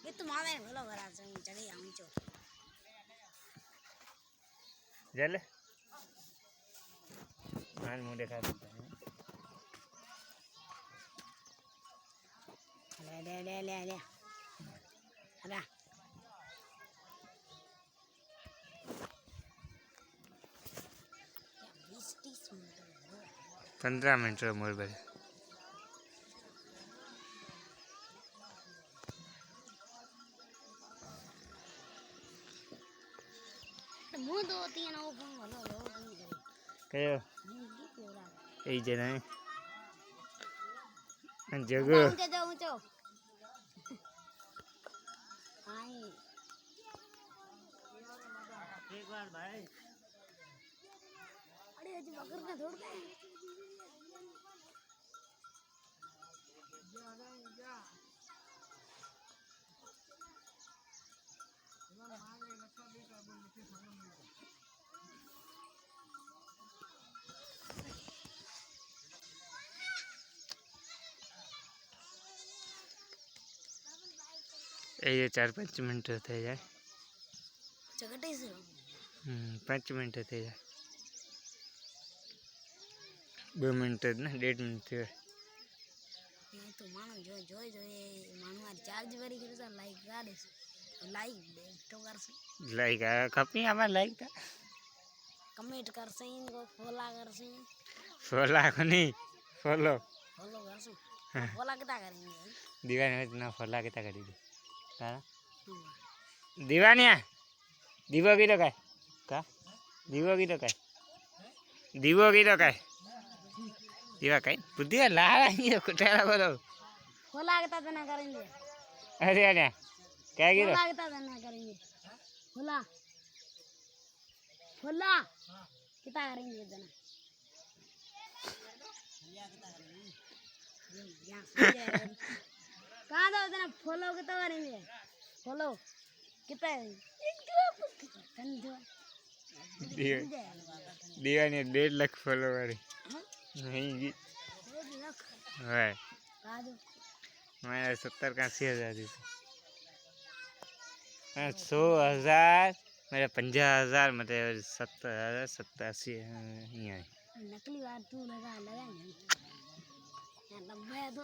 ये तो मावे बोलो बरा से चढ़ी आऊं चो जले मान मुंह देखा देता है ले अरे 15 मिनट रो मोर भाई मुंह दो तीन ओ फोन बोलो कयो ए जना जगह ऊंचो हां एक बार भाई अरे आज मगर का दौड़ गए ये 4-5 मिनट थे जाए जगटे से 5 मिनट थे जाए 2 मिनट ना 1.5 मिनट थे नहीं तो मानो जो मानो यार चार्ज भरी करे तो लाइक गाड़े लाइक तो कर से लाइक कपी हमार लाइक था कमेंट कर से इनको फॉलो को नहीं फॉलो कर से फॉलो कितना करेंगे दीवानी ना फॉलो कितना करेंगे हाँ दीवानिया दीवो की तो काय का दीवो की तो काय दीवा काय बुद्धि ला ये कुटाला बोलो फॉलो कितना देना करेंगे अरे अरे क्या गिरो फॉलो कितना देना करेंगे फॉलो कितना करेंगे देना कहाँ दो देना फॉलो कितना करेंगे फॉलो कितना दीवानी 1.5 लाख फॉलोवर नहीं जी है मैं 70 का 80,000 दी 100,000 मेरे 50,000 मतलब 70,000 87 यहाँ नकली बात तू लगा तो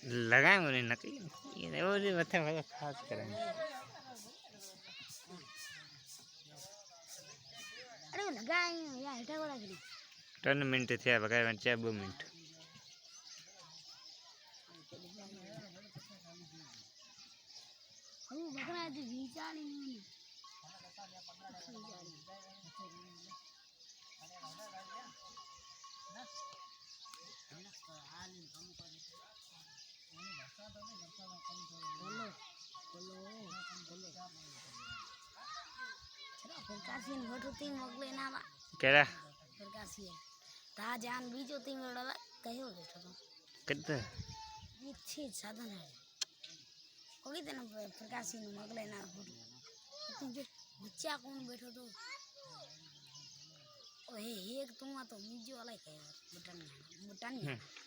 लगाएंगे नहीं नकली ये वो भी मतलब खास करेंगे अरे लगाएंगे यार हटा को लगी 3 मिनट थे बगैर 2 मिनट हम बकरा जी विचार नहीं प्रकाशी मोटो ती मोकले ना केरा प्रकाशी ता जान बीजो ती मेड़ा कयो बैठो तो कितना ये छे साधन है कोई दिन प्रकाशी ने मोकले ना फोटो तुझे बच्चा कौन बैठो तो ओए एक तुम तो बीजो वाला कयो बटन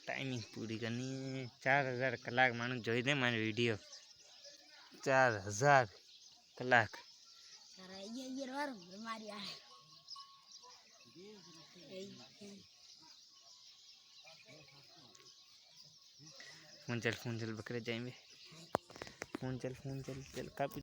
टाइमिंग पूरी करनी 4,000 कलाक मानो જોઈ દે મારી વિડિયો 4,000 કલાક अरे ये वार बीमारी आ फोन चल बकरे जाएंगे फोन चल कापी